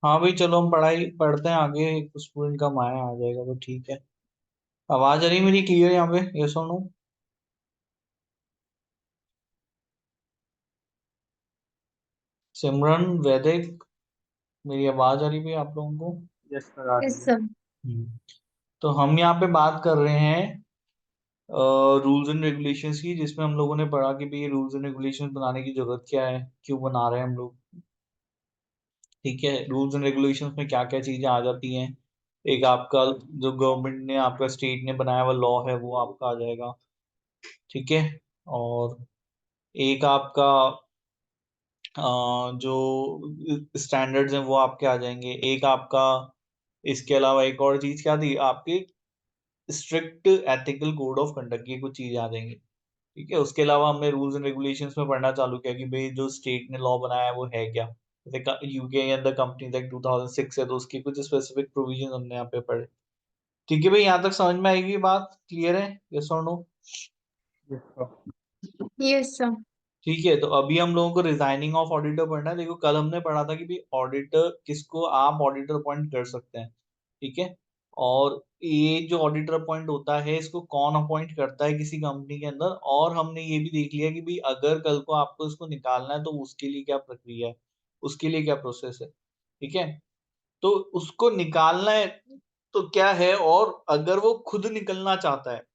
हाँ भाई, चलो हम पढ़ाई पढ़ते हैं आगे। स्टूडेंट का माया आ जाएगा तो ठीक है। आवाज आ रही है मेरी क्लियर यहाँ पे? ये सुनो। सिमरन, वैदिक, मेरी आवाज आ रही है आप लोगों को? यस सर, आ रही यस है। सर। तो हम यहाँ पे बात कर रहे हैं रूल्स एंड रेगुलेशंस की, जिसमें हम लोगों ने पढ़ा कि भाई रूल्स एंड रेगुलेशंस बनाने की जरूरत क्या है, क्यों बना रहे हैं हम लोग। ठीक है, रूल्स एंड रेगुलेशंस में क्या क्या चीजें आ जाती हैं। एक आपका जो गवर्नमेंट ने, आपका स्टेट ने बनाया हुआ लॉ है, वो आपका आ जाएगा। ठीक है। और एक आपका जो स्टैंडर्ड्स हैं वो आपके आ जाएंगे। एक आपका, इसके अलावा एक और चीज क्या थी आपकी, strict ethical code of conduct की कुछ चीजें आ जाएंगी। ठीक है। उसके अलावा हमने रूल्स एंड रेगुलेशंस में पढ़ना चालू किया कि भाई जो स्टेट ने लॉ बनाया है वो है क्या। जैसे यूके के अंदर कंपनी एक्ट 2006 है, तो उसकी कुछ स्पेसिफिक प्रोविजन हमने यहाँ पे पढ़े। ठीक है भाई, यहाँ तक समझ में आएगी बात? क्लियर है? यस और no? Yes sir. Yes sir. ठीक है, तो अभी हम लोगों को रिजाइनिंग ऑफ ऑडिटर पढ़ना है। देखो, कल हमने पढ़ा था कि भाई ऑडिटर किसको आप ऑडिटर अपॉइंट कर सकते हैं। ठीक है। और ये जो ऑडिटर अपॉइंट होता है, इसको कौन अपॉइंट करता है किसी कंपनी के अंदर, और हमने ये भी देख लिया कि भाई अगर कल को आपको इसको निकालना है तो उसके लिए क्या प्रक्रिया है, उसके लिए क्या प्रोसेस है। ठीक है। तो उसको निकालना है तो क्या है, और अगर वो खुद निकलना चाहता है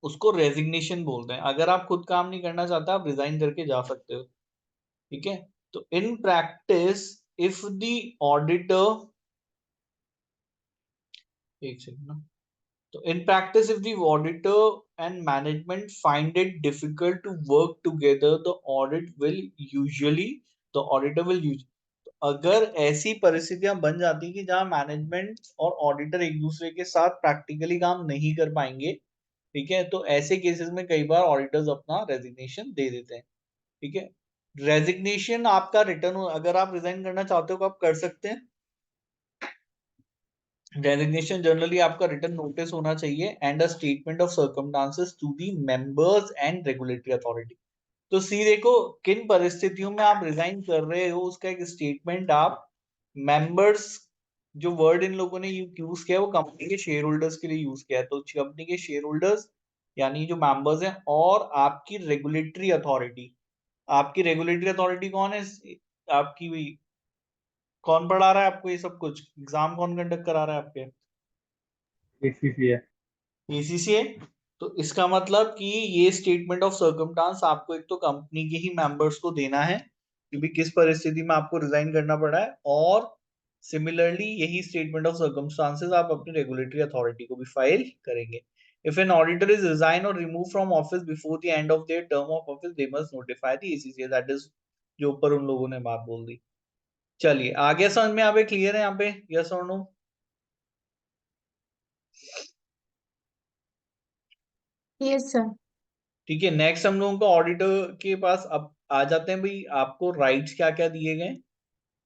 उसको रेजिग्नेशन बोलते हैं। अगर आप खुद काम नहीं करना चाहते, आप रिजाइन करके जा सकते हो। ठीक है। तो in practice, if the auditor, एक सेकंड ना, तो in practice, if the auditor and management find it difficult to work together, the audit will usually, the auditor will use, अगर ऐसी परिस्थितियां बन जाती कि जहां मैनेजमेंट और ऑडिटर एक दूसरे के साथ प्रैक्टिकली काम नहीं कर पाएंगे, ठीक है, तो ऐसे केसेस में कई बार ऑडिटर्स अपना रेजिग्नेशन दे देते हैं। ठीक है। रेजिग्नेशन आपका रिटर्न, अगर आप रिजाइन करना चाहते हो तो आप कर सकते हैं। रेजिग्नेशन जनरली आपका रिटर्न नोटिस होना चाहिए and a statement of circumstances to the members and regulatory authority. तो सी देखो, किन परिस्थितियों में आप रिजाइन कर रहे हो उसका एक स्टेटमेंट आप मेंबर्स, जो वर्ड इन लोगों ने यूज किया है वो कंपनी के शेयर होल्डर्स के लिए यूज किया है, तो कंपनी के शेयर होल्डर्स यानी जो मेंबर्स हैं, और आपकी रेगुलेटरी अथॉरिटी। आपकी रेगुलेटरी अथॉरिटी कौन है? आपकी कौन पढ़ा रहा है आपको ये सब कुछ? एग्जाम कौन कंडक्ट करा रहा है आपके? एसीसी है। एसीसीए। तो इसका मतलब कि ये स्टेटमेंट ऑफ सर्कमस्टांस आपको एक तो कंपनी के ही मेंबर्स को देना है कि भी किस परिस्थिति में आपको रिजाइन करना पड़ा है, और सिमिलरली यही स्टेटमेंट ऑफ सर्कमस्टांसेस आप अपनी रेगुलेटरी अथॉरिटी को भी फाइल करेंगे। If an auditor is resign or remove from office before the end of their term of office, they must notify the ACCA, that is जो ऊपर उन लोगों ने बात बोल दी। चलिए आगे समझ में यहाँ पे क्लियर है? यहाँ पे यस और नो? Yes sir. ठीक है, नेक्स्ट हम लोगों को ऑडिटर के पास अब आ जाते हैं भाई, आपको राइट्स क्या क्या दिए गए,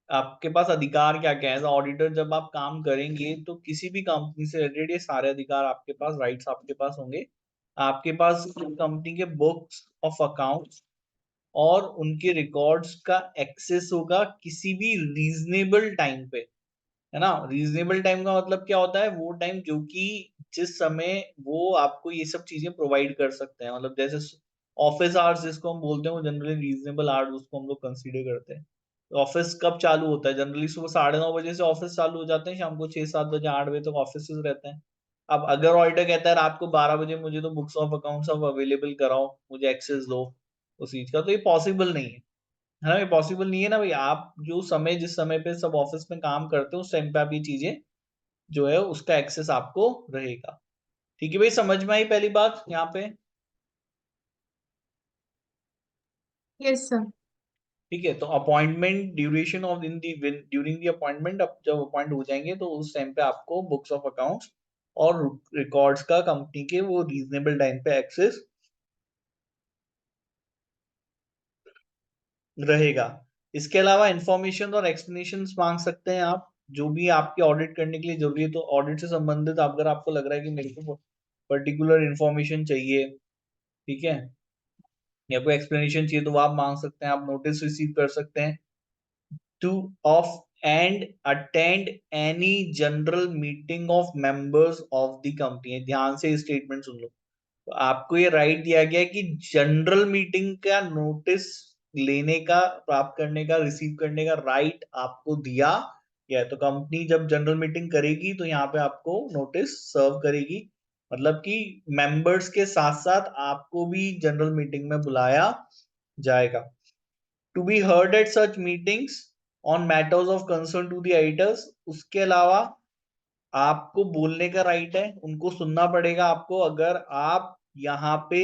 आपके पास अधिकार क्या क्या है। एज ऑडिटर जब आप काम करेंगे तो किसी भी कंपनी से रिलेटेड ये सारे अधिकार आपके पास, राइट्स आपके पास होंगे। आपके पास कंपनी के बुक्स ऑफ अकाउंट्स और उनके रिकॉर्ड्स का एक्सेस होगा किसी भी रीजनेबल टाइम पे, है ना। रीजनेबल टाइम का मतलब क्या होता है? वो टाइम जो कि जिस समय वो आपको ये सब चीजें प्रोवाइड कर सकते हैं, मतलब जैसे ऑफिस आवर्स जिसको हम बोलते हैं, वो जनरली रीजनेबल आवर्स उसको हम लोग कंसीडर करते हैं। तो ऑफिस कब चालू होता है? जनरली सुबह 9:30 बजे से ऑफिस चालू हो जाते हैं, शाम को 6-7 बजे 8 बजे तक ऑफिस रहते हैं। अब अगर ऑडिटर कहता है रात को 12 बजे मुझे तो books of accounts of available कराओ, मुझे एक्सेस दो उस चीज का, तो ये पॉसिबल नहीं है ना। ये पॉसिबल नहीं है ना भाई। आप जो समय, जिस समय पे सब ऑफिस में काम करते हो उस टाइम पे आप ये चीजें जो है उसका एक्सेस आपको रहेगा। ठीक है भाई, समझ में आई पहली बात यहाँ पे? Yes sir. ठीक है। तो appointment duration of in the during the appointment, अब जब अपॉइंट हो जाएंगे तो उस टाइम पे आपको बुक्स ऑफ अकाउंट्स और रिकॉर्ड्स का कंपनी के वो रीजनेबल टाइम पे एक्सेस रहेगा। इसके अलावा इंफॉर्मेशन और एक्सप्लेनेशन मांग सकते हैं आप, जो भी आपके ऑडिट करने के लिए जरूरी है। तो ऑडिट से संबंधित अगर आपको लग रहा है कि मेरे को पर्टिकुलर इंफॉर्मेशन चाहिए, ठीक है, या कोई एक्सप्लेनेशन चाहिए, तो वो आप मांग सकते हैं। आप नोटिस रिसीव कर सकते हैं two of and attend any general meeting of members of the company। ध्यान से स्टेटमेंट सुन लो। तो आपको ये राइट दिया गया है कि जनरल मीटिंग का नोटिस लेने का, प्राप्त करने का, रिसीव करने का राइट आपको दिया गया है। तो कंपनी जब जनरल मीटिंग करेगी तो यहाँ पे आपको नोटिस सर्व करेगी, मतलब कि मेंबर्स के साथ साथ आपको भी जनरल मीटिंग में बुलाया जाएगा। To be heard at such meetings on matters of concern to the editors. उसके अलावा आपको बोलने का राइट है, उनको सुनना पड़ेगा आपको। अगर आप यहाँ पे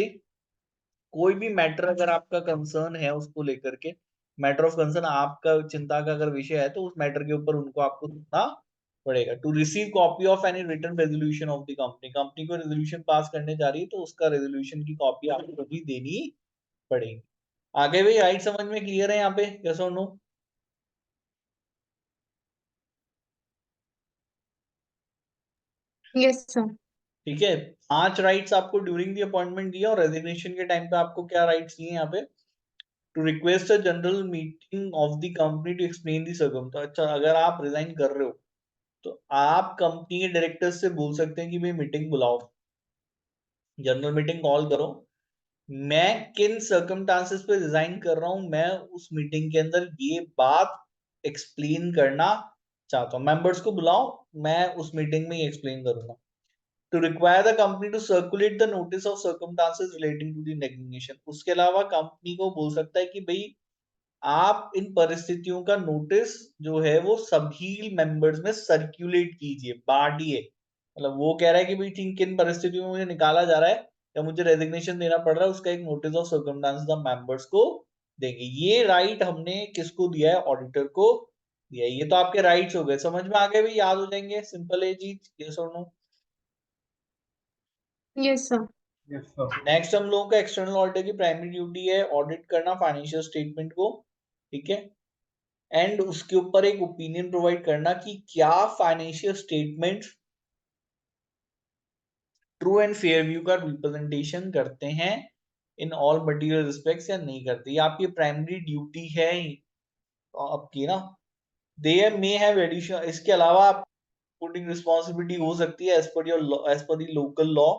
कोई भी मैटर अगर आपका कंसर्न है उसको लेकर के, मैटर ऑफ कंसर्न आपका चिंता का अगर विषय है, तो उस मैटर के ऊपर उनको आपको सुनना पड़ेगा। To receive copy of any written resolution of the company. Company को रेजोल्यूशन पास करने जा रही है तो उसका रेजोल्यूशन की कॉपी आपको भी देनी पड़ेगी। आगे भी राइट समझ में क्लियर है यहाँ पे, यस और नो? Yes sir. ठीक है, 5 राइट्स आपको ड्यूरिंग द अपॉइंटमेंट दिया, और रेजिग्नेशन के टाइम पे आपको क्या राइट्स दिए यहाँ पे? To request a general meeting of the company to explain the circum. तो अच्छा, अगर आप रिजाइन कर रहे हो तो आप कंपनी के डायरेक्टर्स से बोल सकते हैं कि भाई मीटिंग बुलाओ, जनरल मीटिंग कॉल करो, मैं किन सर्कमस्टांसेस पे रिजाइन कर रहा हूं, मैं उस मीटिंग के अंदर ये बात एक्सप्लेन करना चाहता हूं, मेंबर्स को बुलाओ, मैं उस मीटिंग में ये एक्सप्लेन करूंगा। To require the company to circulate the notice of circumstances relating to the resignation। उसके अलावा कंपनी को बोल सकता है कि भाई आप इन परिस्थितियों का नोटिस जो है वो सभी मेंबर्स में सर्कुलेट कीजिए, बांटिए। मतलब वो कह रहा है कि भाई ठीक किन परिस्थितियों में मुझे निकाला जा रहा है या मुझे रेजिग्नेशन देना पड़ रहा है, उसका एक नोटिस ऑफ सर्कमस्टांसेस मेंबर्स को देंगे। ये राइट हमने किसको दिया है? ऑडिटर को दिया है। ये तो आपके राइट्स हो गए, समझ में आ गए भाई, याद हो जाएंगे, सिंपल है जी, यस और no? Yes sir. Yes sir. Next हम लोगों का एक्सटर्नल ऑडिटर की प्राइमरी ड्यूटी है ऑडिट करना फाइनेंशियल स्टेटमेंट को, ठीक है, एंड उसके ऊपर एक ओपिनियन प्रोवाइड करना कि क्या financial statement true and fair view का रिप्रेजेंटेशन करते हैं इन ऑल मटेरियल रिस्पेक्ट्स या नहीं करते। ये आपकी प्राइमरी ड्यूटी है आपकी ना। देयर मे हैव एडिशनल, इसके अलावा रिपोर्टिंग रिस्पांसिबिलिटी हो सकती है as per the local law,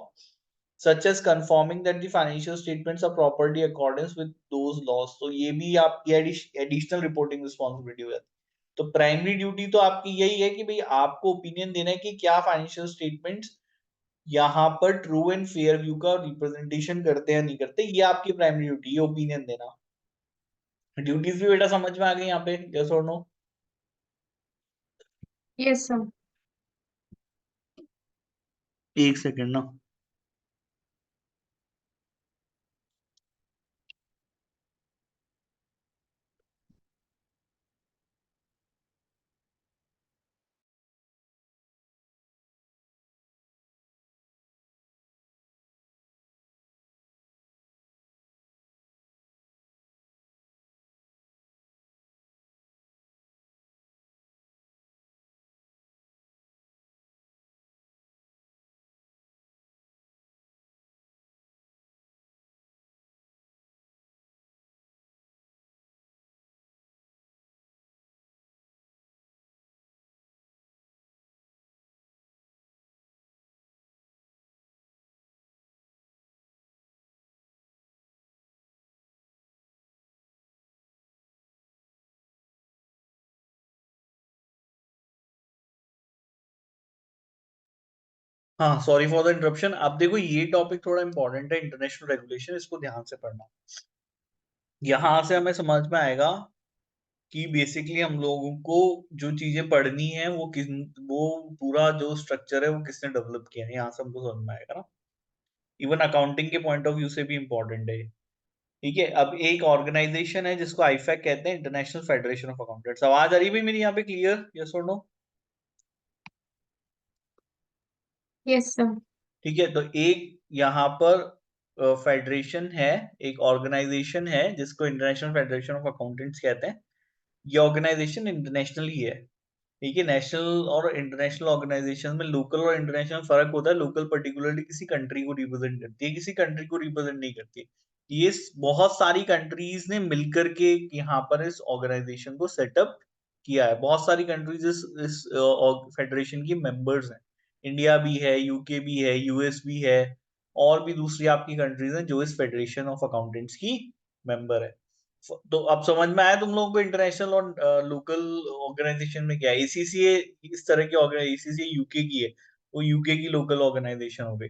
such as confirming that the financial statements are properly accordance with those laws। तो ये भी आपकी एडिशनल रिपोर्टिंग रिस्पांसिबिलिटी हो जाती है। तो प्राइमरी ड्यूटी तो आपकी यही है कि भाई आपको ओपिनियन देना है कि क्या फाइनेंशियल स्टेटमेंट्स यहाँ पर ट्रू एंड फेयर व्यू का रिप्रेजेंटेशन करते हैं नहीं करते, ये आपकी प्राइमरी ड्यूटी है, ओपिनियन देना। ड्यूटीज भी बेटा समझ में आ गई यहाँ पे, यस और नो? Yes sir. एक सेकंड ना। हाँ, सॉरी फॉर द इंटरप्शन। अब देखो ये टॉपिक थोड़ा इंपॉर्टेंट है, इंटरनेशनल रेगुलेशन, इसको ध्यान से पढ़ना। यहां से हमें समझ में आएगा कि बेसिकली हम लोगों को जो चीजें पढ़नी है वो पूरा जो स्ट्रक्चर है वो किसने डेवलप किया है, यहाँ से हमको समझ में आएगा ना। इवन अकाउंटिंग के पॉइंट ऑफ व्यू से भी इंपॉर्टेंट है, ठीक है। अब एक ऑर्गेनाइजेशन है जिसको आईफैक कहते हैं, इंटरनेशनल फेडरेशन ऑफ अकाउंटेंट्स। आवाज आ रही है भाई मेरी यहाँ पे क्लियर, यस और नो? Yes sir. ठीक है, तो एक यहाँ पर फेडरेशन है, एक ऑर्गेनाइजेशन है जिसको इंटरनेशनल फेडरेशन ऑफ अकाउंटेंट्स कहते हैं। ये ऑर्गेनाइजेशन इंटरनेशनल ही है, ठीक है। नेशनल और इंटरनेशनल ऑर्गेनाइजेशन में लोकल और इंटरनेशनल फर्क होता है। लोकल पर्टिकुलरली किसी कंट्री को रिप्रेजेंट करती है, किसी कंट्री को रिप्रेजेंट नहीं करती है। ये बहुत सारी कंट्रीज ने मिलकर के यहाँ पर इस ऑर्गेनाइजेशन को सेटअप किया है। बहुत सारी कंट्रीज इस फेडरेशन की मेंबर्स हैं। इंडिया भी है, यूके भी है, यूएस भी है, और भी दूसरी आपकी कंट्रीज हैं जो इस फेडरेशन ऑफ अकाउंटेंट्स की मेंबर है। तो अब समझ में आया तुम लोगों को इंटरनेशनल और लोकल ऑर्गेनाइजेशन में क्या है। एसीसीए इस तरह की ऑर्गेनाइजेशन, एसीसीए यूके की है, वो यूके की लोकल ऑर्गेनाइजेशन हो गई।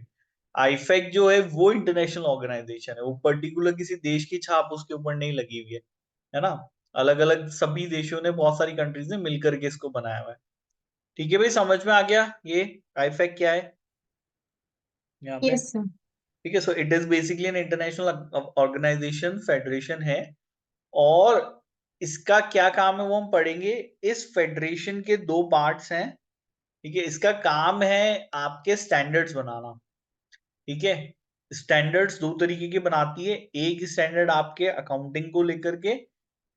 आईफेक जो है वो इंटरनेशनल ऑर्गेनाइजेशन है, वो पर्टिकुलर किसी देश की छाप उसके ऊपर नहीं लगी हुई है ना। अलग अलग सभी देशों ने, बहुत सारी कंट्रीज ने मिलकर के इसको बनाया हुआ है। ठीक है भाई, समझ में आ गया ये आईफेक क्या है यहाँ पे। Yes, sir. ठीक है, so it is basically an international organisation, federation है। और इसका क्या काम है वो हम पढ़ेंगे। इस फेडरेशन के दो पार्ट्स हैं। ठीक है, इसका काम है आपके स्टैंडर्ड्स बनाना। ठीक है, स्टैंडर्ड्स दो तरीके के बनाती है। एक स्टैंडर्ड आपके अकाउंटिंग को लेकर के,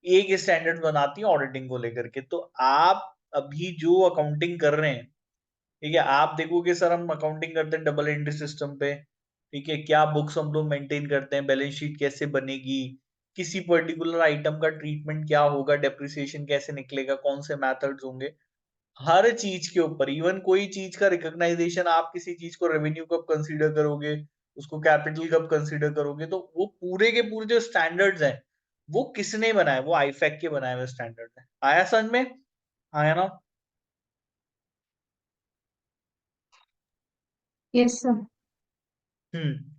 एक स्टैंडर्ड बनाती है ऑडिटिंग को लेकर के। तो आप अभी जो अकाउंटिंग कर रहे हैं, ठीक है, आप देखोगे सर हम अकाउंटिंग करते हैं डबल एंट्री सिस्टम पे। ठीक है, क्या बुक्स हम लोग मेंटेन करते हैं, बैलेंस शीट कैसे बनेगी, किसी पर्टिकुलर आइटम का ट्रीटमेंट क्या होगा, डेप्रिसिएशन कैसे निकलेगा, कौन से मेथड्स होंगे, हर चीज के ऊपर। इवन कोई चीज का रिकॉग्नाइजेशन, आप किसी चीज को रेवेन्यू कब कंसीडर करोगे, उसको कैपिटल कब कंसीडर करोगे, तो वो पूरे के पूरे जो स्टैंडर्ड्स हैं वो किसने बनाए, वो आईफेक के बनाए हुए स्टैंडर्ड है। आया समझ में, आया ना। Yes, sir.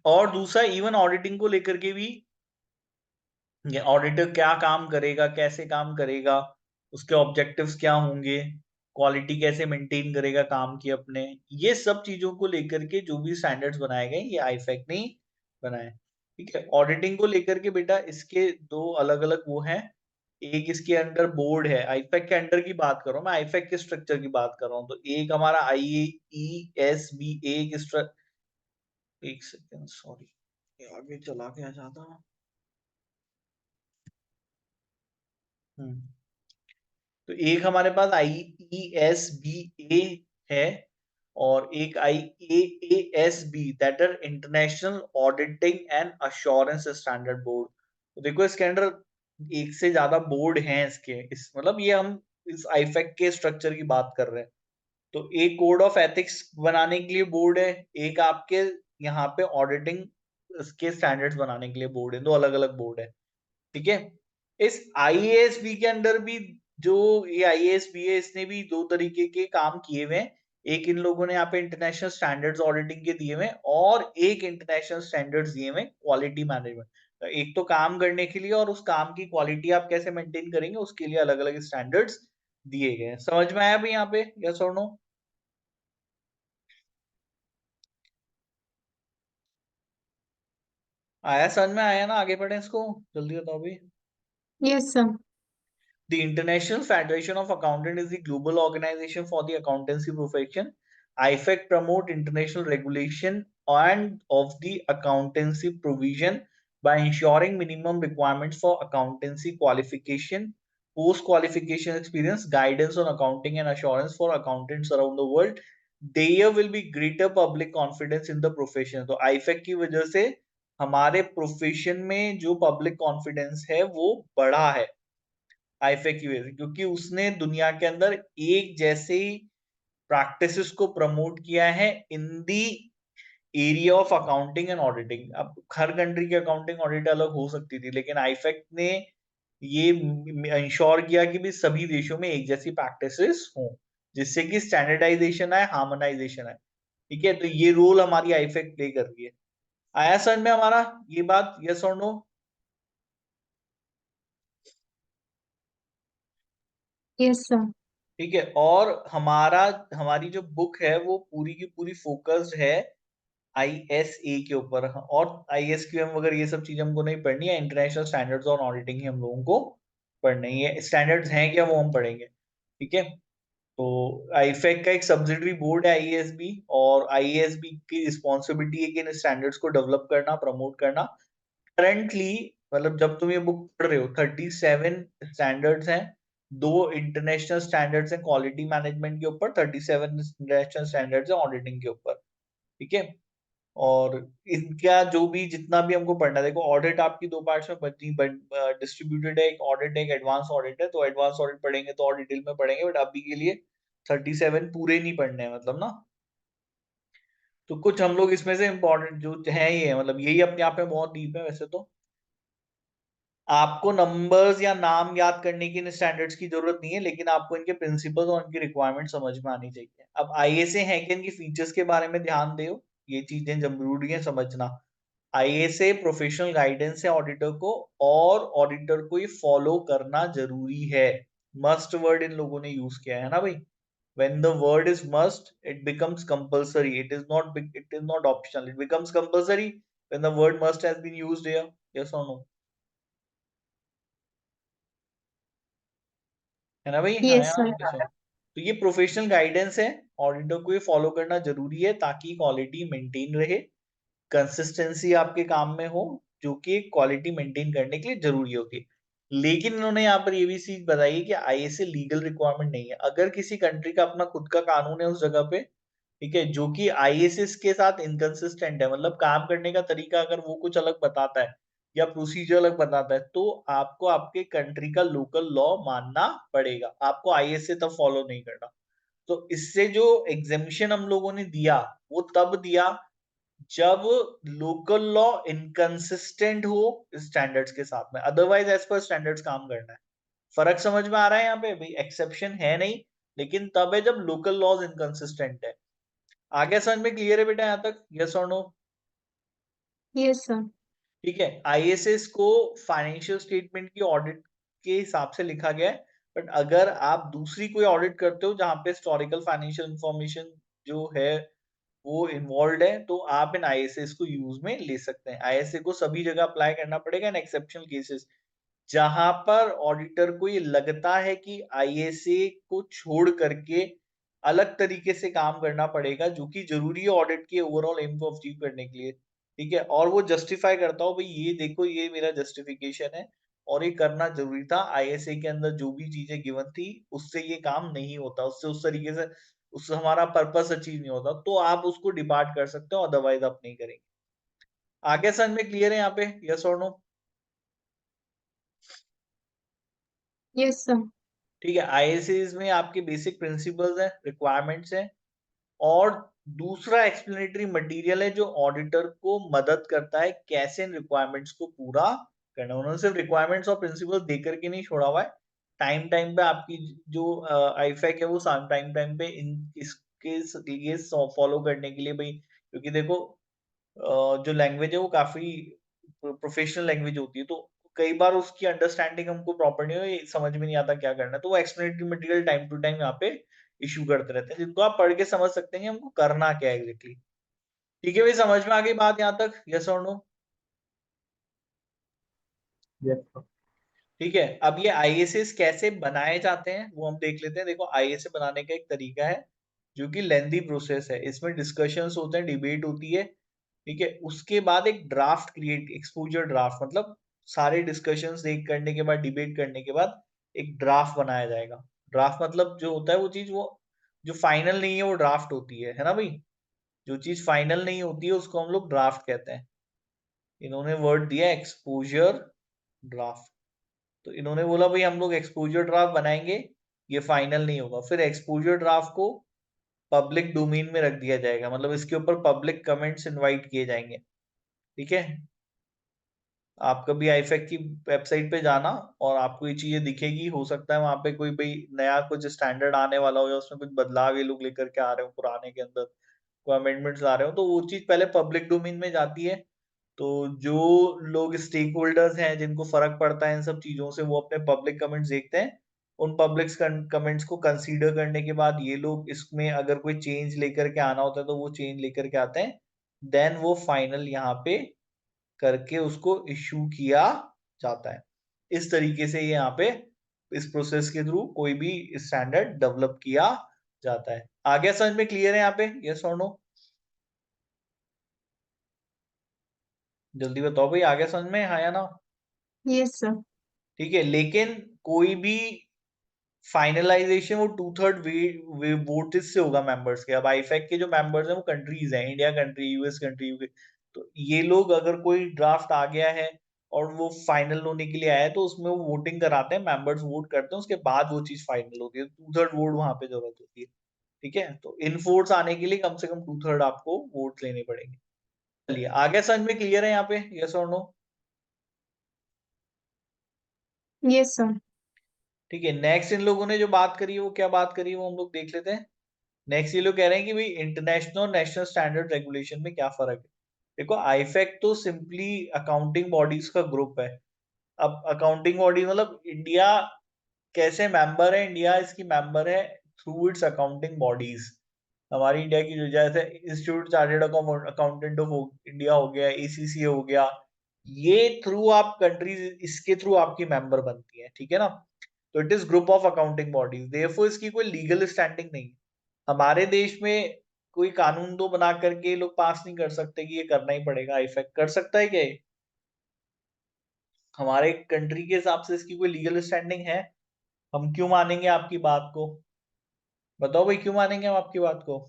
और दूसरा, इवन ऑडिटिंग को लेकर के भी, ये ऑडिटर क्या काम करेगा, कैसे काम करेगा, उसके ऑब्जेक्टिव्स क्या होंगे, क्वालिटी कैसे मेंटेन करेगा काम की अपने, ये सब चीजों को लेकर के जो भी स्टैंडर्ड्स बनाए गए ये आईफेक ने ही बनाए। ठीक है, ऑडिटिंग को लेकर के बेटा इसके दो अलग अलग वो हैं। एक इसके अंडर बोर्ड है, आईफेक के अंडर की बात कर रहा हूं मैं, आईफेक के स्ट्रक्चर की बात कर रहा हूँ। तो एक हमारा IESB एक एक सेकेंड सॉरी, आगे चला गया ज्यादा। हम्म तो एक हमारे पास IESBA है, और एक IAASB, that are international auditing and assurance standard board. तो देखो इसके अंदर एक से ज्यादा बोर्ड हैं इसके, इस मतलब ये हम इस आईफेक के स्ट्रक्चर की बात कर रहे हैं। तो एक कोड ऑफ एथिक्स बनाने के लिए बोर्ड है, एक आपके यहाँ पे ऑडिटिंग के स्टैंडर्ड्स बनाने के लिए बोर्ड है, दो अलग अलग बोर्ड है। ठीक है, इस आईएएसबी के अंदर भी, जो ये आईएएसबी है, इसने भी दो तरीके के काम किए हुए हैं। एक इन लोगों ने यहाँ पे इंटरनेशनल स्टैंडर्ड्स ऑडिटिंग के दिए हुए हैं, और एक इंटरनेशनल स्टैंडर्ड्स दिए हुए क्वालिटी मैनेजमेंट। तो एक तो काम करने के लिए, और उस काम की क्वालिटी आप कैसे मेंटेन करेंगे उसके लिए अलग अलग स्टैंडर्ड्स दिए गए हैं। समझ में आया भी यहाँ पे, यस और नो। आया समझ में, आया ना। आगे बढ़े इसको, जल्दी बताओ भी। Yes, sir. The International Federation of Accountants is the global organization for the accountancy profession. IFAC promote international regulation and of the accountancy provision by ensuring minimum requirements for accountancy qualification, post-qualification experience, guidance on accounting and assurance for accountants around the world. There will be greater public confidence in the profession. तो IFAC की वजह से हमारे profession में जो public confidence है वो बढ़ा है आईफे की वजह से, क्योंकि उसने दुनिया के अंदर एक जैसे ही प्रैक्टिसेस को प्रमोट किया है in the area of accounting and auditing. अब हर कंट्री की अकाउंटिंग ऑडिट अलग हो सकती थी, लेकिन आईफेक्ट ने ये इंश्योर किया कि भी सभी देशों में एक जैसी प्रैक्टिसेस हों, जिससे कि स्टैंडर्डाइजेशन आए, हार्मोनाइजेशन आए। ठीक है, तो ये रोल हमारी आईफेक्ट प्ले कर रही है। आया समझ में हमारा ये बात, यस और नो। Yes, sir. ठीक है, और हमारी जो बुक है वो पूरी की पूरी फोकस्ड है ISA के ऊपर। और ISQM वगैरह ये सब चीजें हमको नहीं पढ़नी है, इंटरनेशनल स्टैंडर्ड्स और ऑडिटिंग ही हम लोगों को पढ़नी है। स्टैंडर्ड्स हैं क्या वो हम पढ़ेंगे। ठीक है, तो आईफेक का एक सब्सिडरी बोर्ड है IASB, और IASB की रिस्पॉन्सिबिलिटी है कि इन स्टैंडर्ड्स को डेवलप करना, प्रमोट करना। करंटली मतलब जब तुम ये बुक पढ़ रहे हो 37 स्टैंडर्ड्स हैं, दो इंटरनेशनल स्टैंडर्ड्स हैं क्वालिटी मैनेजमेंट के ऊपर, 37 इंटरनेशनल स्टैंडर्ड्स हैं ऑडिटिंग के ऊपर। ठीक है, और इनका जो भी जितना भी हमको पढ़ना है, देखो ऑडिट आपकी दो पार्ट्स में डिस्ट्रीब्यूटेड है, एक ऑडिट है, एक एडवांस ऑडिट है। तो एडवांस ऑडिट पढ़ेंगे तो और डिटेल में पढ़ेंगे, बट अभी के लिए 37 पूरे नहीं पढ़ने हैं मतलब ना। तो कुछ हम लोग इसमें से इम्पोर्टेंट जो है ये है, मतलब यही अपने आप में बहुत डीप है वैसे तो। आपको नंबर्स या नाम याद करने की इन स्टैंडर्ड्स की जरूरत नहीं है, लेकिन आपको इनके प्रिंसिपल्स और इनकी रिक्वायरमेंट समझ में आनी चाहिए। अब आईएसए है कि इनकी फीचर्स के बारे में ध्यान दो, ये चीजें जरूरी है समझना। आईएसए प्रोफेशनल गाइडेंस है ऑडिटर को, और ऑडिटर को ये फॉलो करना जरूरी है। मस्ट वर्ड इन लोगों ने यूज किया है ना भाई। when the word is must, it becomes compulsory. It is not optional, it becomes compulsory when the word must has been used here. Yes or no? है ना भाई, हाँ Yes, यार sir. कैसे। तो ये प्रोफेशनल गाइडेंस है, ऑडिटर को ये फॉलो करना जरूरी है ताकि क्वालिटी मेंटेन रहे, कंसिस्टेंसी आपके काम में हो, जो कि क्वालिटी मेंटेन करने के लिए जरूरी होती है। लेकिन इन्होंने यहाँ पर ये भी चीज बताई है कि आईएसए लीगल रिक्वायरमेंट नहीं है। अगर किसी कंट्री का अपना खुद का कानून है उस जगह पे, ठीक है, जो कि आईएसएस के साथ इनकंसिस्टेंट है, मतलब काम करने का तरीका अगर वो कुछ अलग बताता है या प्रोसीजर अलग बताता है, तो आपको आपके कंट्री का लोकल लॉ मानना पड़ेगा, आपको आईएसए तब फॉलो नहीं करना। तो इससे जो एग्जेम्पशन हम लोगों ने दिया वो तब दिया जब लोकल लॉ इनकंसिस्टेंट हो स्टैंडर्ड्स के साथ में, अदरवाइज एज पर स्टैंडर्ड्स काम करना है। फर्क समझ में आ रहा है यहाँ पे भाई, एक्सेप्शन है नहीं, लेकिन तब है जब लोकल लॉज इनकंसिस्टेंट है। आगे समझ में क्लियर है बेटा यहाँ तक, यस और नो? Yes, sir. ठीक है, आईएसएस को फाइनेंशियल स्टेटमेंट की ऑडिट के हिसाब से लिखा गया है, बट अगर आप दूसरी कोई ऑडिट करते हो जहां पे हिस्टोरिकल फाइनेंशियल इंफॉर्मेशन जो है वो इन्वॉल्व है, तो आप इन आईएसएस को यूज में ले सकते हैं। आईएसए को सभी जगह अप्लाई करना पड़ेगा इन एक्सेप्शनल केसेस, जहां पर ऑडिटर को ये लगता है कि आईएसए को छोड़ करके अलग तरीके से काम करना पड़ेगा, जो कि जरूरी है ऑडिट के ओवरऑल एम को अचीव करने के लिए, ठीक है, और वो जस्टिफाई करता हो भाई ये देखो ये मेरा जस्टिफिकेशन है और ये करना जरूरी था, आईएसए के अंदर जो भी चीजें गिवन थी उससे ये काम नहीं होता, उससे उस तरीके से उससे हमारा पर्पस अचीव नहीं होता, तो आप उसको डिपार्ट कर सकते हो, अदरवाइज आप नहीं करेंगे। आगे समझ में क्लियर है यहाँ पे, यस और नो? Yes, sir. ठीक है, आईएसएस में आपके बेसिक प्रिंसिपल्स हैं, रिक्वायरमेंट्स हैं, और दूसरा एक्सप्लेनेटरी मटेरियल है जो ऑडिटर को मदद करता है कैसे इन रिक्वायरमेंट्स को पूरा करना। उन्होंने सिर्फ रिक्वायरमेंट्स और प्रिंसिपल्स देकर के नहीं छोड़ा हुआ है, टाइम टाइम पे आपकी जो आईफैक है वो टाइम टाइम पे इन इसके लिए फॉलो करने के लिए भाई, क्योंकि देखो जो लैंग्वेज है वो काफी प्रोफेशनल लैंग्वेज होती है, तो कई बार उसकी अंडरस्टैंडिंग हमको प्रॉपर नहीं हो, ये समझ में नहीं आता क्या करना है, तो वो explanatory material time to time यहाँ पे इशू करते रहते हैं, जिनको आप पढ़ के समझ सकते हैं कि हमको करना क्या है एग्जैक्टली। ठीक है भाई, समझ में आ गई बात यहाँ तक, यस और नो? Yes sir. ठीक है, अब ये आईएसएस कैसे बनाए जाते हैं वो हम देख लेते हैं। देखो आईएसए बनाने का एक तरीका है जो कि लेंथी प्रोसेस है, इसमें डिस्कशंस होते हैं, डिबेट होती है, ठीक है, उसके बाद एक ड्राफ्ट क्रिएट, एक्सपोजर ड्राफ्ट, मतलब सारे डिस्कशंस देख करने के बाद, डिबेट करने के बाद एक ड्राफ्ट बनाया जाएगा। ड्राफ्ट मतलब जो होता है वो चीज, वो जो फाइनल नहीं है वो ड्राफ्ट होती है ना भाई, जो चीज फाइनल नहीं होती है उसको हम लोग ड्राफ्ट कहते हैं। इन्होंने वर्ड दिया एक्सपोजर ड्राफ्ट, तो इन्होंने बोला भाई हम लोग एक्सपोजर ड्राफ्ट बनाएंगे, ये फाइनल नहीं होगा, फिर एक्सपोजर ड्राफ्ट को पब्लिक डोमेन में रख दिया जाएगा, मतलब इसके ऊपर पब्लिक कमेंट्स इनवाइट किए जाएंगे, ठीक है। आप कभी आईफैक की वेबसाइट पे जाना और आपको ये चीजें दिखेगी, हो सकता है वहां पे कोई भाई नया कुछ स्टैंडर्ड आने वाला हो या उसमें कुछ बदलाव ये लोग लेकर के आ रहे हो, पुराने के अंदर कोई अमेंडमेंट्स ला रहे हो, तो वो चीज पहले पब्लिक डोमेन में जाती है। तो जो लोग स्टेक होल्डर्स हैं जिनको फर्क पड़ता है इन सब चीजों से, वो अपने पब्लिक कमेंट्स देखते हैं, उन पब्लिक कमेंट्स को कंसीडर करने के बाद ये लोग इसमें अगर कोई चेंज लेकर के आना होता है तो वो चेंज लेकर के आते हैं, देन वो फाइनल यहाँ पे करके उसको इश्यू किया जाता है। इस तरीके से ये यहाँ पे इस प्रोसेस के थ्रू कोई भी स्टैंडर्ड डेवलप किया जाता है। आगे समझ में क्लियर है यहाँ पे, यस और नो? जल्दी बताओ भाई, आगे समझ में, हाँ या ना? Yes, sir. ठीक है, लेकिन कोई भी फाइनलाइजेशन वो 2/3 वोट से होगा मेंबर्स के। अब आईफैक के जो मेंबर्स हैं वो कंट्रीज हैं, India country, US country, UK. तो ये लोग अगर कोई ड्राफ्ट आ गया है और वो फाइनल होने के लिए आया है तो उसमें वो वोटिंग कराते हैं, मेंबर्स वोट करते हैं, उसके बाद वो चीज फाइनल होती है। 2/3 वोट वहां पे जरूरत होती है। ठीक है, तो इन फोर्स आने के लिए कम से कम 2/3 आपको वोट लेने पड़ेंगे। चलिए आगे, समझ में क्लियर है यहाँ पे, यस और नो? Yes, sir. ठीक है, नेक्स्ट इन लोगों ने जो बात करी है वो क्या बात करी है वो हम लोग देख लेते हैं। नेक्स्ट ये लोग कह रहे हैं कि भाई इंटरनेशनल और नेशनल स्टैंडर्ड रेगुलेशन में क्या फर्क है। देखो, आईफैक तो सिंपली अकाउंटिंग बॉडीज का ग्रुप है। अब अकाउंटिंग बॉडी मतलब इंडिया कैसे मेंबर है, इंडिया इसकी मेंबर है थ्रू इट्स अकाउंटिंग बॉडीज। हमारी इंडिया की जो जैसे institute chartered accountant of India हो गया, एसीसी हो गया, ये थ्रू आप कंट्रीज इसके थ्रू आपकी मेंबर बनती है। ठीक है ना? तो it is group of accounting bodies, therefore इसकी कोई लीगल स्टैंडिंग नहीं। हमारे देश में कोई कानून तो बना करके ये लोग पास नहीं कर सकते कि ये करना ही पड़ेगा। इफेक्ट कर सकता है क्या ये? हमारे कंट्री के हिसाब से इसकी कोई लीगल स्टैंडिंग है? हम क्यों मानेंगे आपकी बात को? बताओ भाई, क्यों मानेंगे हम आपकी बात को?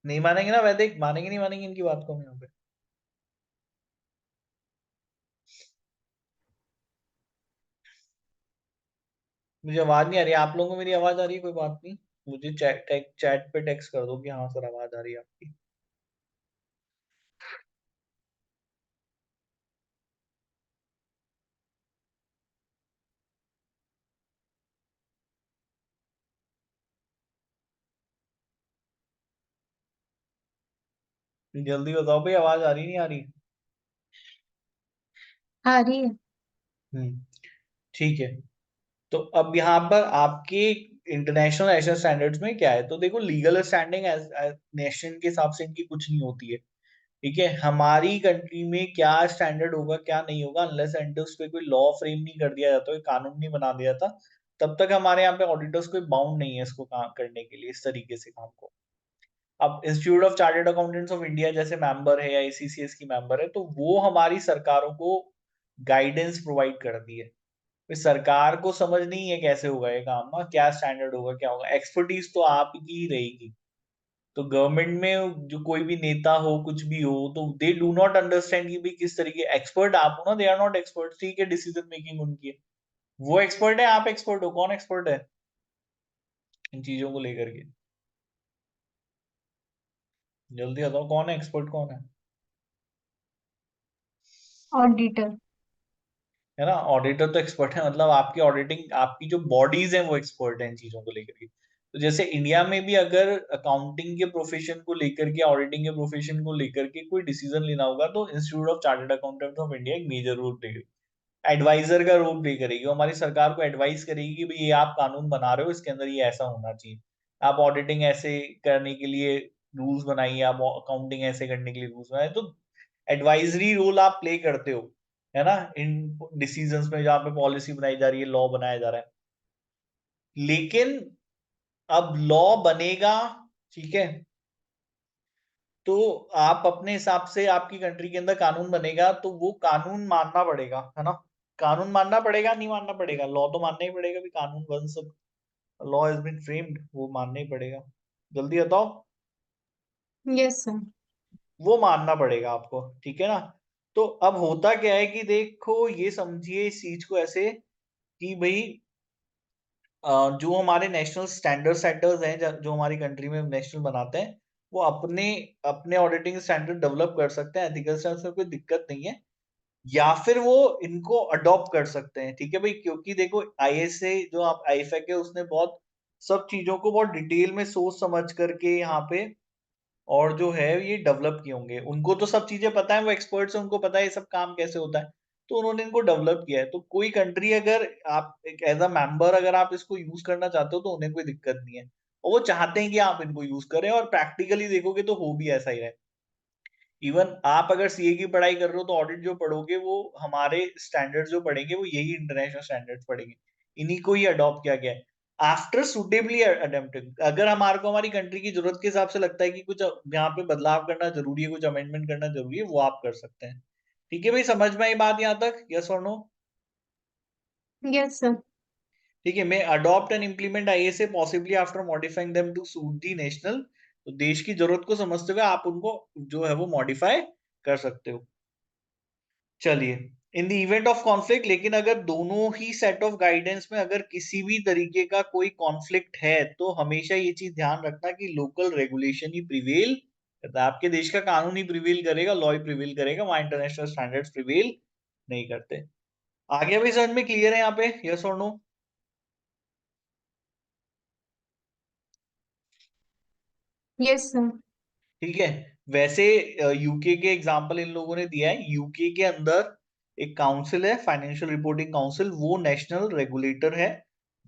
नहीं मानेंगे ना वैदिक? मानेंगे नहीं मानेंगे इनकी बात को हम यहाँ पे? मुझे आवाज नहीं आ रही, आप लोगों को मेरी आवाज आ रही है? कोई बात नहीं, मुझे चैट पे टेक्स्ट कर दो कि हाँ सर आवाज आ रही है आपकी। जल्दी बताओ भाई, आवाज आ रही नहीं आ रही? आ रही है। ठीक है। तो अब यहाँ पर आपके इंटरनेशनल नेशनल स्टैंडर्ड्स में क्या है, तो देखो लीगल स्टैंडिंग नेशन के हिसाब से इनकी कुछ नहीं होती है। ठीक है, हमारी कंट्री में क्या स्टैंडर्ड होगा क्या नहीं होगा, अनलेस एंड उस पे कोई लॉ फ्रेम नहीं कर दिया जाता, कोई कानून नहीं बना दिया था, तब तक हमारे यहाँ पे ऑडिटर्स कोई बाउंड नहीं है इसको काम करने के लिए, इस तरीके से काम को। अब institute of chartered accountants of India जैसे मेंबर है या एसीसीएस की मेंबर है, तो वो हमारी सरकारों को गाइडेंस प्रोवाइड करती है। फिर सरकार को समझ नहीं है कैसे होगा ये काम ना, क्या स्टैंडर्ड होगा क्या होगा, एक्सपर्टीज तो आप की ही रहेगी। तो गवर्नमेंट में जो कोई भी नेता हो कुछ भी हो, तो दे डू नॉट अंडरस्टैंड कि भाई किस तरीके, एक्सपर्ट आप हो ना, दे आर नॉट एक्सपर्ट। ठीक है, डिसीजन मेकिंग उनकी है, वो एक्सपर्ट है, आप एक्सपर्ट हो, कौन एक्सपर्ट है इन चीजों को लेकर के? जल्दी बताओ, कौन है एक्सपर्ट, कौन है? ऑडिटर। है ना, ऑडिटर तो एक्सपर्ट है, मतलब आपकी ऑडिटिंग, आपकी जो बॉडीज हैं वो एक्सपर्ट है इन चीजों को लेकर के। तो जैसे इंडिया में भी अगर अकाउंटिंग के प्रोफेशन को लेकर के, ऑडिटिंग के प्रोफेशन को लेकर के कोई डिसीजन लेना होगा, तो institute of chartered accountant of India एक मेजर रोल प्ले, एडवाइजर का रोल प्ले करेगी। वो हमारी सरकार को एडवाइस करेगी कि भाई ये आप कानून बना रहे हो, इसके अंदर ये ऐसा होना चाहिए, आप ऑडिटिंग ऐसे करने के लिए रूल्स बनाइए, आप अकाउंटिंग ऐसे करने के लिए रूल्स बनाए। तो एडवाइजरी रोल आप प्ले करते हो, है ना, इन डिसीजंस में जहाँ पे पॉलिसी बनाई जा रही है, लॉ बनाया जा रहा है। लेकिन अब लॉ बनेगा, ठीक है, तो आप अपने हिसाब से, आपकी कंट्री के अंदर कानून बनेगा तो वो कानून मानना पड़ेगा, है ना? कानून मानना पड़ेगा, नहीं मानना पड़ेगा? लॉ तो मानना ही पड़ेगा भी, कानून वन सब लॉ हैज बीन फ्रेम्ड, वो मानना ही पड़ेगा। जल्दी बताओ। Yes, sir. वो मानना पड़ेगा आपको, ठीक है ना? तो अब होता क्या है कि देखो, ये समझिए इस चीज को ऐसे कि भाई जो हमारे नेशनल स्टैंडर्ड सेटर्स हैं, जो हमारी कंट्री में नेशनल बनाते हैं, वो अपने अपने ऑडिटिंग स्टैंडर्ड डेवलप कर सकते हैं, एथिकल स्टैंडर्ड्स में कोई दिक्कत नहीं है, या फिर वो इनको अडॉप्ट कर सकते हैं। ठीक है भाई, क्योंकि देखो आईएसए जो आप आईफैक है उसने बहुत सब चीजों को बहुत डिटेल में सोच समझ करके यहाँ पे और जो है ये डेवलप किए होंगे, उनको तो सब चीजें पता है, वो एक्सपर्ट्स हैं, उनको पता है ये सब काम कैसे होता है, तो उन्होंने इनको डेवलप किया है। तो कोई कंट्री अगर आप एक एज अ मेंबर अगर आप इसको यूज करना चाहते हो तो उन्हें कोई दिक्कत नहीं है, और वो चाहते हैं कि आप इनको यूज करें, और प्रैक्टिकली देखोगे तो हो भी ऐसा ही है। इवन आप अगर सीए की पढ़ाई कर रहे हो तो ऑडिट जो पढ़ोगे वो हमारे स्टैंडर्ड्स जो पढ़ेंगे वो यही इंटरनेशनल स्टैंडर्ड्स पढ़ेंगे, इन्हीं को ही अडॉप्ट किया गया है आफ्टर सुटेबली अडेप्टेड। अगर हमारे को हमारी कंट्री की जरूरत के हिसाब से लगता है कि कुछ यहाँ पे बदलाव करना जरूरी है, कुछ अमेंडमेंट करना जरूरी है, वो आप कर सकते हैं। ठीक है भाई, समझ में आई बात यहाँ तक, यस और नो? Yes, sir. ठीक है, मैं adopt and implement ISA possibly after modifying them to suit the national, तो देश की जरूरत को समझते हुए आप उनको जो है वो मॉडिफाई कर सकते हो। चलिए, in the event of conflict, लेकिन अगर दोनों ही सेट ऑफ गाइडेंस में अगर किसी भी तरीके का कोई कॉन्फ्लिक्ट है तो हमेशा ये चीज ध्यान रखना कि लोकल रेगुलेशन ही प्रिवेल करता है, आपके देश का कानून ही प्रिवेल करेगा, लॉ ही प्रिवेल करेगा, वहां इंटरनेशनल स्टैंडर्ड्स प्रिवेल नहीं करते। आगे भी समझ में क्लियर है यहाँ पे, यस और नो? Yes, sir. ठीक है, वैसे यूके के एग्जांपल इन लोगों ने दिया है। यूके के अंदर एक काउंसिल है, फाइनेंशियल रिपोर्टिंग काउंसिल, वो नेशनल रेगुलेटर है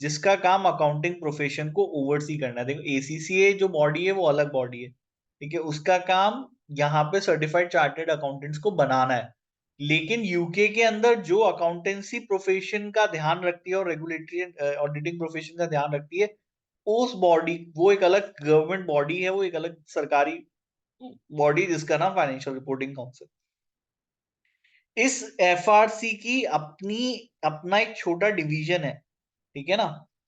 जिसका काम अकाउंटिंग प्रोफेशन को ओवरसी करना है। देखो, एसीसीए जो बॉडी है वो अलग बॉडी है, ठीक है, उसका काम यहाँ पे सर्टिफाइड चार्टर्ड अकाउंटेंट्स को बनाना है। लेकिन यूके के अंदर जो अकाउंटेंसी प्रोफेशन का ध्यान रखती है और रेगुलेटरी ऑडिटिंग प्रोफेशन का ध्यान रखती है, उस बॉडी, वो एक अलग गवर्नमेंट बॉडी है, वो एक अलग सरकारी बॉडी जिसका नाम फाइनेंशियल रिपोर्टिंग काउंसिल। इस एफआरसी की अपना एक छोटा डिवीजन है, ठीक है ना।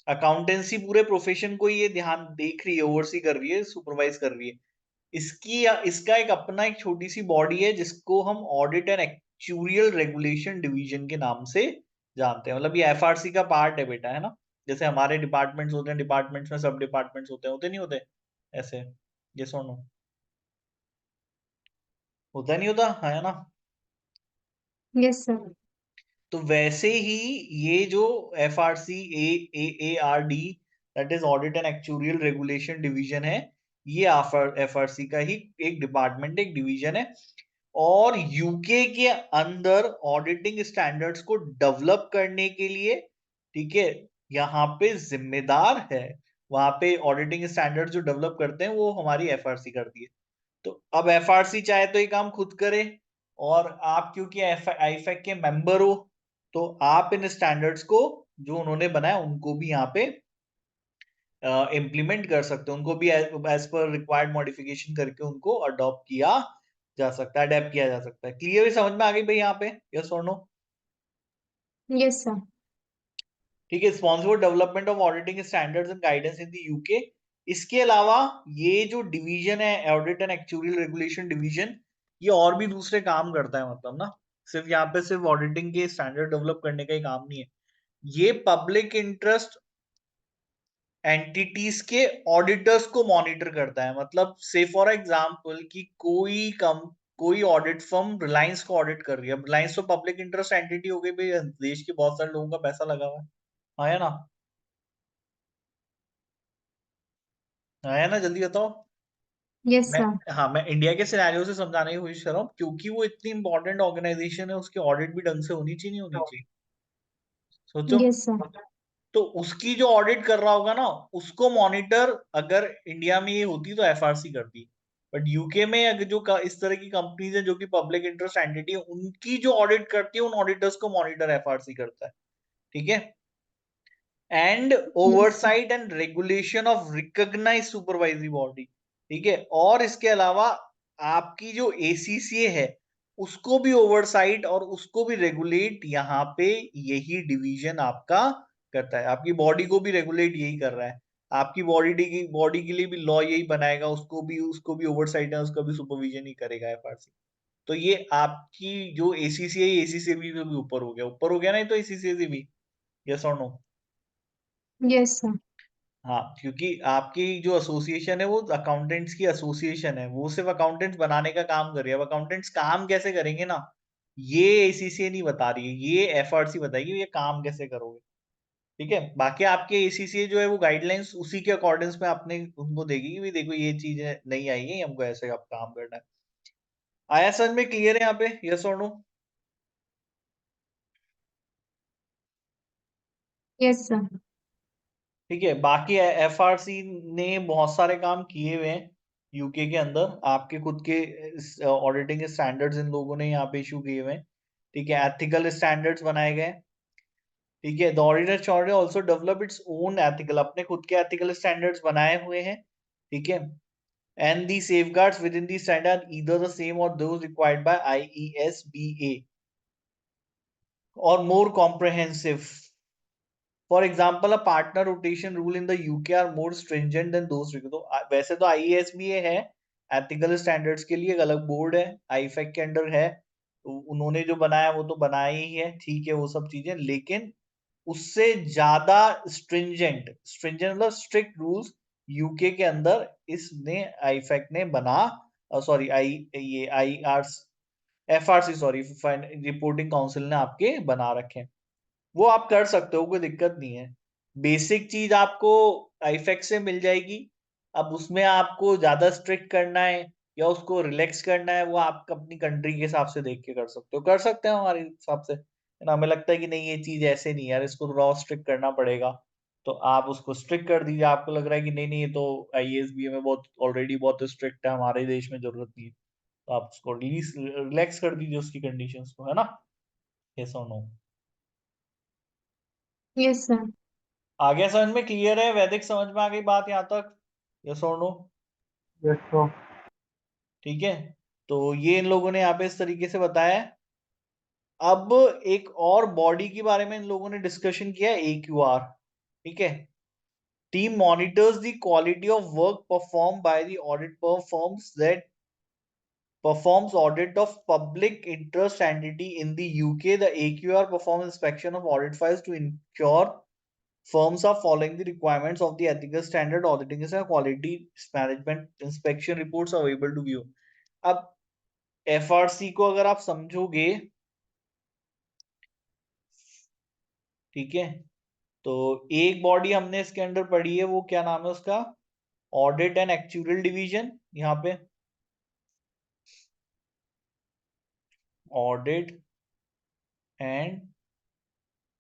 अकाउंटेंसी पूरे प्रोफेशन को ये ध्यान देख रही है, ओवरसी कर रही है, सुपरवाइज कर रही है। इसका एक अपना एक छोटी सी बॉडी है जिसको हम audit and actuarial regulation division के नाम से जानते हैं। मतलब ये एफआरसी का पार्ट है बेटा, है ना। जैसे हमारे डिपार्टमेंट्स होते हैं, डिपार्टमेंट्स में सब डिपार्टमेंट्स होते नहीं होते ऐसे, ये सुनो, होता नहीं होता, है ना। Yes, sir. तो वैसे ही ये जो FRC AARD, that is audit and actuarial regulation division है, ये FRC का ही एक डिपार्टमेंट, एक डिवीजन है। और यूके के अंदर ऑडिटिंग स्टैंडर्ड्स को डेवलप करने के लिए, ठीक है, यहाँ पे जिम्मेदार है, वहां पे ऑडिटिंग स्टैंडर्ड्स जो डेवलप करते हैं वो हमारी FRC करती है। तो अब FRC चाहे तो ये काम खुद करे, और आप क्योंकि आईफैक के मेंबर हो तो आप इन स्टैंडर्ड्स को जो उन्होंने बनाया उनको भी यहाँ पे इम्प्लीमेंट कर सकते हो, उनको भी एज पर रिक्वायर्ड मॉडिफिकेशन करके उनको अडॉप्ट किया जा सकता है, अडेप्ट किया जा सकता है। क्लियर समझ में आ गई भाई यहाँ पे, यस और नो? Yes, sir. ठीक है, responsible development of auditing standards and guidance in the UK. इसके अलावा ये जो डिवीजन है, audit and actuarial regulation division, ये और भी दूसरे काम करता है, मतलब ना, सिर्फ यहाँ पे सिर्फ ऑडिटिंग के स्टैंडर्ड डेवलप करने का ही काम नहीं है। ये पब्लिक इंटरेस्ट एंटिटीज के ऑडिटर्स को मॉनिटर करता है। मतलब से फॉर एग्जांपल कि कोई ऑडिट फर्म रिलायंस को ऑडिट कर रही है। रिलायंस तो पब्लिक इंटरेस्ट एंटिटी हो गई भाई, देश के बहुत सारे लोगों का पैसा लगा हुआ है ना, है ना, जल्दी बताओ। Yes, मैं, sir. हाँ, मैं इंडिया के सिनेरियो से समझाने की कोशिश कर रहा हूँ, क्योंकि वो इतनी इंपॉर्टेंट ऑर्गेनाइजेशन है, उसकी ऑडिट भी ढंग से होनी चाहिए, नहीं होनी चाहिए, सोचो। Yes, sir. तो उसकी जो ऑडिट कर रहा होगा ना, उसको मॉनिटर अगर इंडिया में ये होती तो FRC करती, बट यूके में अगर जो इस तरह की कंपनीज है जो कि पब्लिक इंटरेस्ट एंटिटी है, उनकी जो ऑडिट करती है, उन ऑडिटर्स को मॉनिटर FRC करता है, ठीक है। And Yes, sir. Oversight and regulation of recognise supervisory body, ठीक है। और इसके अलावा आपकी जो ACCA है उसको भी ओवरसाइट और उसको भी रेगुलेट यहाँ पे यही डिवीजन आपका करता है। आपकी बॉडी को भी रेगुलेट यही कर रहा है, आपकी बॉडी के लिए भी लॉ यही बनाएगा, उसको भी ओवरसाइट है, उसका भी सुपरविजन ही करेगा FRC। तो ये आपकी जो ACCA है, ACCA भी ऊपर हो गया ना, ये तो ACCA से भी, यस और नो? Yes, sir. हाँ, क्योंकि आपकी जो एसोसिएशन है वो अकाउंटेंट्स की एसोसिएशन है, वो सिर्फ अकाउंटेंट्स बनाने का काम कर रही है। अब अकाउंटेंट्स काम कैसे करेंगे ना, ये ACCA नहीं बता रही है, ये FRC बताएगी ये काम कैसे करोगे, ठीक है। बाकी आपके ACCA जो है वो गाइडलाइंस उसी के अकॉर्डिंग्स में आपने उनको देगी कि देखो ये चीजें नहीं आई है, हमको ऐसे आप काम करना है। आया समझ में, क्लियर है यहाँ पे, यस और नो? Yes, sir. ठीक है, बाकी FRC ने बहुत सारे काम किए हुए हैं यूके के अंदर, आपके खुद के ऑडिटिंग स्टैंडर्ड्स इन लोगों ने यहाँ पे इशू किए हुए हैं, ठीक है। एथिकल स्टैंडर्ड्स बनाए गए, ठीक है। The auditor charter also develop its own ethical, अपने खुद के एथिकल स्टैंडर्ड्स बनाए हुए हैं, ठीक है। And the safeguards within the standard either the same or those required by IESBA or more comprehensive, for example a partner rotation rule in the UK are more stringent than those. तो वैसे तो IASB है ethical standards के लिए एक अलग board है, आईफेक के अंडर है, तो उन्होंने जो बनाया वो तो बनाया ही है, ठीक है वो सब चीजें, लेकिन उससे ज्यादा स्ट्रिंजेंट, स्ट्रिंजेंट मतलब स्ट्रिक्ट रूल्स यूके के अंदर इसने आईफेक ने बना, सॉरी ये FRC सॉरी रिपोर्टिंग काउंसिल ने आपके बना रखे हैं। वो आप कर सकते हो, कोई दिक्कत नहीं है। बेसिक चीज आपको आईफेक्ट से मिल जाएगी। अब उसमें आपको ज्यादा स्ट्रिक्ट करना है या उसको रिलैक्स करना है, वो आप अपनी कंट्री के हिसाब से देख के कर सकते हो, कर सकते हैं हमारे हिसाब से, है ना। हमें लगता है कि नहीं ये चीज ऐसे नहीं यार, इसको थोड़ा स्ट्रिक्ट करना पड़ेगा, तो आप उसको स्ट्रिक्ट कर दीजिए। आपको लग रहा है कि नहीं नहीं ये तो IASB में बहुत ऑलरेडी बहुत स्ट्रिक्ट है, हमारे देश में जरूरत नहीं है, तो आप उसको रिलैक्स कर दीजिए उसकी कंडीशंस को, है ना। यस और नो। Yes, sir. आगे समझ में क्लियर है, वैदिक समझ में आ गई बात यहाँ तक, यस और नो। Yes sir. ठीक है, तो ये इन लोगों ने यहाँ पे इस तरीके से बताया है। अब एक और बॉडी के बारे में इन लोगों ने डिस्कशन किया है, AQR। ठीक है, team monitors the quality of work perform by the audit firms that performs audit of public interest entity in the UK. The AQR performs inspection of audit files to ensure firms are following the requirements of the ethical standard auditing and quality management inspection reports are able to view। अब FRC को अगर आप समझोगे, ठीक है, तो एक body हमने इसके अंडर पढ़ी है, वो क्या नाम है उसका, ऑडिट एंड एक्चुअरियल डिवीजन। यहाँ पे ऑडिट एंड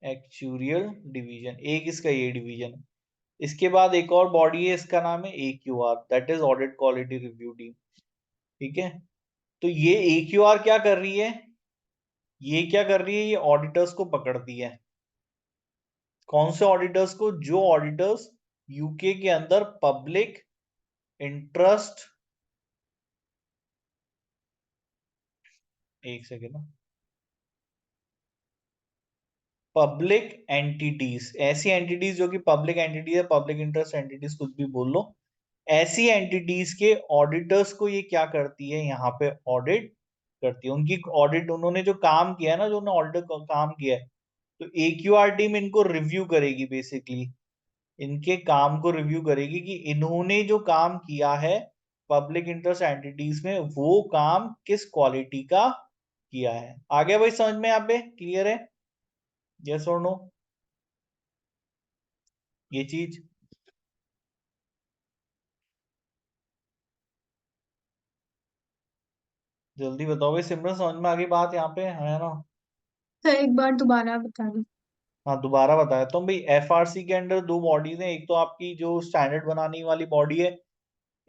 एक्चुअरियल डिवीजन, एक इसका ये डिवीजन है। इसके बाद एक और बॉडी है, इसका नाम है AQR, that is audit quality review team. ठीक है, तो ये AQR क्या कर रही है, ये क्या कर रही है, ये ऑडिटर्स को पकड़ती है। कौन से ऑडिटर्स को, जो ऑडिटर्स यूके के अंदर पब्लिक इंटरेस्ट, एक सेकेंड, पब्लिक एंटिटीज, ऐसी एंटिटीज जो कि पब्लिक एंटिटीज है, पब्लिक इंटरेस्ट एंटिटीज कुछ भी बोल लो, ऐसी एंटिटीज के ऑडिटर्स को ये क्या करती है, यहाँ पे ऑडिट करती है। उनकी ऑडिट, उन्होंने जो काम किया है ना, जो उन्होंने ऑडिटर काम किया है, तो AQR टीम इनको रिव्यू करेगी, बेसिकली इनके काम को रिव्यू करेगी कि इन्होंने जो काम किया है पब्लिक इंटरेस्ट एंटिटीज में, वो काम किस क्वालिटी का किया है। आगे भाई समझ में, यहाँ पे क्लियर है, यस और नो ये चीज। जल्दी बताओ भाई, सिमरन समझ में आ गई बात यहाँ पे, है ना। सर एक बार दोबारा बता दो। हाँ दोबारा बताया तो भाई, FRC के अंडर दो बॉडीज हैं, एक तो आपकी जो स्टैंडर्ड बनाने वाली बॉडी है,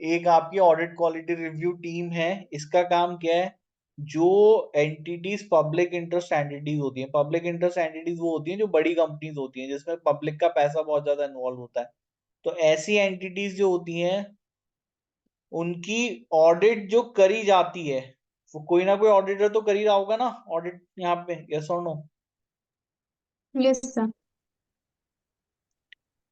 एक आपकी ऑडिट क्वालिटी रिव्यू टीम है। इसका काम क्या है, जो एंटिटीज पब्लिक इंटरेस्ट एंटिटीज होती हैं, पब्लिक इंटरेस्ट एंटिटीज वो होती हैं जो बड़ी कंपनीज होती हैं, जिसमें पब्लिक का पैसा बहुत ज्यादा इन्वॉल्व होता है, तो ऐसी एंटिटीज जो होती हैं उनकी ऑडिट जो करी जाती है, वो कोई ना कोई ऑडिटर तो कर ही रहा होगा ना ऑडिट यहाँ पे, यस और नो। Yes sir.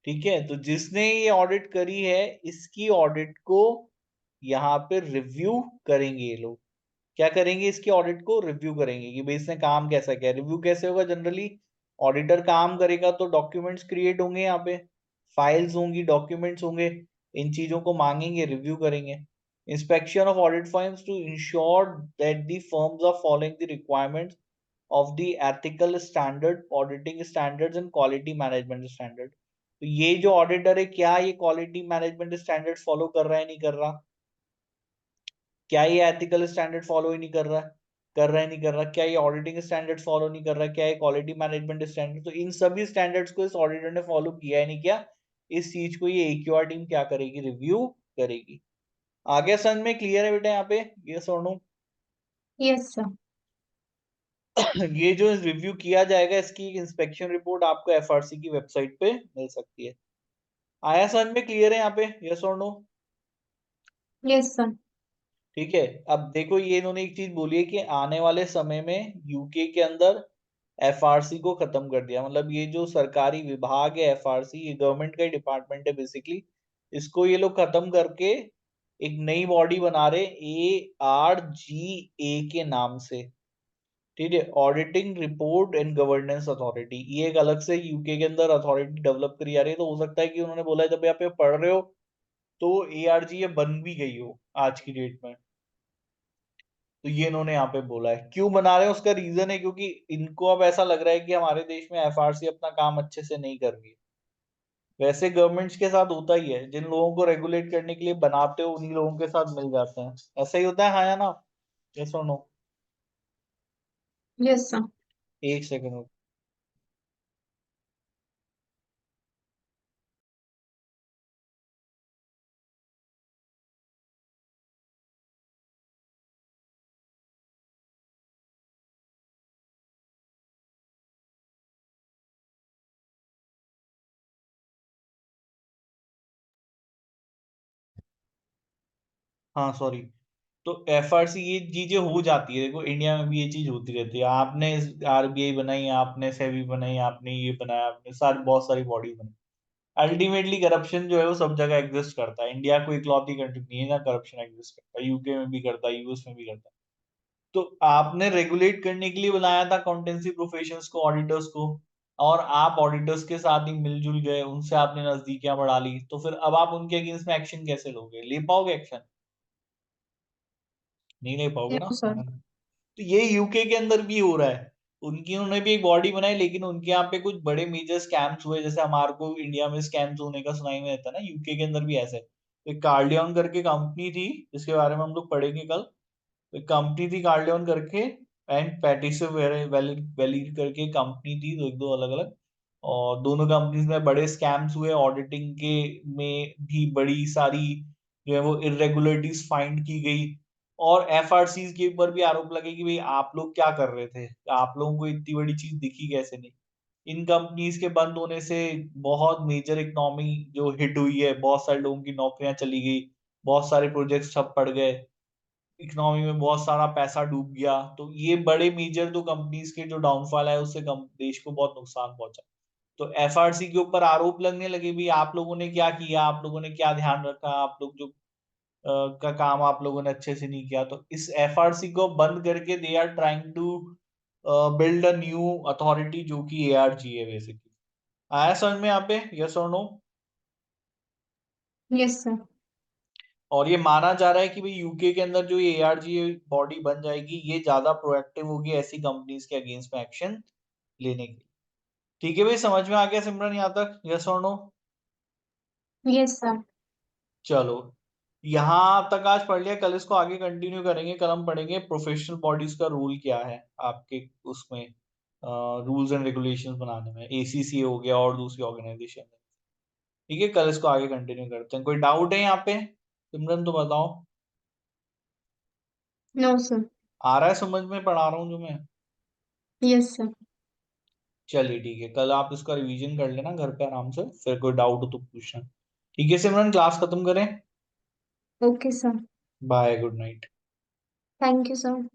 ठीक है, तो जिसने ये ऑडिट करी है, इसकी ऑडिट को यहाँ पे रिव्यू करेंगे ये लोग। क्या करेंगे, इसकी ऑडिट को रिव्यू करेंगे कि भाई इसने काम कैसा किया। रिव्यू कैसे होगा, जनरली ऑडिटर काम करेगा तो डॉक्यूमेंट्स क्रिएट होंगे, यहाँ पे फाइल्स होंगी, डॉक्यूमेंट्स होंगे, इन चीजों को मांगेंगे, रिव्यू करेंगे। Inspection of audit firms to ensure that the firms are following the requirements of the ethical standard, auditing standards and quality management standard. तो ये जो ऑडिटर है, क्या ये क्वालिटी मैनेजमेंट स्टैंडर्ड फॉलो कर रहा है, नहीं कर रहा, क्या ये एथिकल स्टैंडर्ड फॉलो ही नहीं कर रहा है, कर रहा है नहीं कर रहा, क्या ये ऑडिटिंग स्टैंडर्ड्स फॉलो नहीं कर रहा, क्या ये क्वालिटी मैनेजमेंट स्टैंडर्ड, तो इन सभी स्टैंडर्ड्स को इस ऑडिटर ने फॉलो किया है नहीं किया, इस चीज को ये AQR टीम क्या करेगी, रिव्यू करेगी। आगे समझ में क्लियर है बेटा यहाँ पे, ये सुनो। Yes sir. ये जो रिव्यू किया जाएगा, इसकी इंस्पेक्शन रिपोर्ट आपको FRC की वेबसाइट पे मिल सकती है। आया समझ में, क्लियर है यहाँ पे, यस और नो। Yes sir. ठीक है, अब देखो ये इन्होंने एक चीज बोली है कि आने वाले समय में यूके के अंदर एफआरसी को खत्म कर दिया। मतलब ये जो सरकारी विभाग है एफआरसी, ये गवर्नमेंट का ही डिपार्टमेंट है बेसिकली, इसको ये लोग खत्म करके एक नई बॉडी बना रहे ARGA के नाम से। ठीक है, auditing report and governance authority, ये एक अलग से यूके के अंदर अथॉरिटी डेवलप करी जा रही है। तो हो सकता है कि उन्होंने बोला है जब आप ये पढ़ रहे हो तो ARG ये बन भी गई हो आज की डेट में। तो ये इन्होंने यहाँ पे बोला है, क्यों बना रहे हैं उसका रीजन है क्योंकि इनको अब ऐसा लग रहा है कि हमारे देश में एफआरसी अपना काम अच्छे से नहीं कर रही है। वैसे गवर्नमेंट्स के साथ होता ही है, जिन लोगों को रेगुलेट करने के लिए बनाते हो उन्हीं लोगों के साथ मिल जाते हैं, ऐसा ही होता है, हाँ या ना? यस और नो? Yes sir. एक सेकंड। हाँ सॉरी। तो एफआरसी ये चीजें हो जाती है, देखो इंडिया में भी ये चीज होती रहती है। आपने RBI बनाई, आपने सेबी बनाई, आपने ये बनाया, आपने सारी बहुत सारी बॉडी बनाई, अल्टीमेटली करप्शन जो है वो सब जगह एग्जिस्ट करता है। इंडिया कोई इकलौती कंट्री नहीं है ना करप्शन एग्जिस्ट करता है, यूके में भी करता है, यूएस में भी करता है। तो आपने रेगुलेट करने के लिए बनाया था अकाउंटेंसी प्रोफेशंस को, ऑडिटर्स को, और आप ऑडिटर्स के साथ ही मिलजुल गए, उनसे आपने नजदीकियां बढ़ा ली, तो फिर अब आप उनके अगेंस्ट में एक्शन कैसे लोगे? ले पाओगे एक्शन? नहीं ले पाओगे ना। Yes sir. तो ये यूके के अंदर भी हो रहा है। उनकी उन्होंने भी एक बॉडी बनाई, लेकिन उनके यहाँ पे कुछ बड़े मेजर स्कैम्स हुए, जैसे हमारे को इंडिया में स्कैम्स होने का सुनाई में रहता है ना, यूके के अंदर भी ऐसा है। तो एक कार्डियन करके कंपनी थी, जिसके बारे में हम लोग पढ़ेंगे कल। तो एक कंपनी थी कार्डियन करके, एंड पैटिसिव वैलिड करके कंपनी थी, तो एक दो अलग अलग। और दोनों कंपनीज में बड़े स्कैम्स हुए, ऑडिटिंग के में भी बड़ी सारी जो है वो इरेगुलरिटीज फाइंड की गई। और एफआरसी के ऊपर भी आरोप लगे कि भाई आप लोग क्या कर रहे थे, आप लोगों को इतनी बड़ी चीज दिखी कैसे नहीं। इन कंपनीज के बंद होने से बहुत मेजर इकोनॉमी जो हिट हुई है, बहुत सारे लोगों की नौकरियां चली गई, बहुत सारे प्रोजेक्ट्स ठप पड़ गए, इकोनॉमी में बहुत सारा पैसा डूब गया। तो ये बड़े मेजर जो कंपनीज के जो डाउनफॉल है उससे देश को बहुत नुकसान पहुंचा। तो एफआरसी के ऊपर आरोप लगने लगे भी आप लोगों ने क्या किया, आप लोगों ने क्या ध्यान रखा, आप लोग जो का काम आप लोगों ने अच्छे से नहीं किया। तो इस एफआरसी को बंद करके they are trying to build a new authority जो कि ARG है बेसिकली। आया समझ में यहाँ पे? यस और नो? Yes sir. और ये माना जा रहा है कि भाई यूके के अंदर जो ये ARG बॉडी बन जाएगी, ये ज्यादा प्रोएक्टिव होगी ऐसी कंपनीज के अगेंस्ट में एक्शन लेने की। ठीक है भाई, समझ में आ गया सिमरन यहाँ तक? यस और नो? Yes sir. चलो, यहाँ तक आज पढ़ लिया, कल इसको आगे कंटिन्यू करेंगे। कल हम पढ़ेंगे प्रोफेशनल बॉडीज का रोल क्या है आपके उसमें, रूल्स एंड रेगुलेशंस बनाने में, ACCA हो गया और दूसरी ऑर्गेनाइजेशन। ठीक है, कल इसको आगे कंटिन्यू करते हैं। कोई डाउट है यहाँ पे सिमरन तो बताओ। No sir. आ रहा है समझ में पढ़ा रहा हूँ जो मैं? Yes sir. चलिए ठीक है, कल आप इसका रिवीजन कर लेना घर पे आराम से, फिर कोई डाउट हो तो पूछना। ठीक है सिमरन, क्लास खत्म करें? Okay sir. Bye, good night. Thank you sir.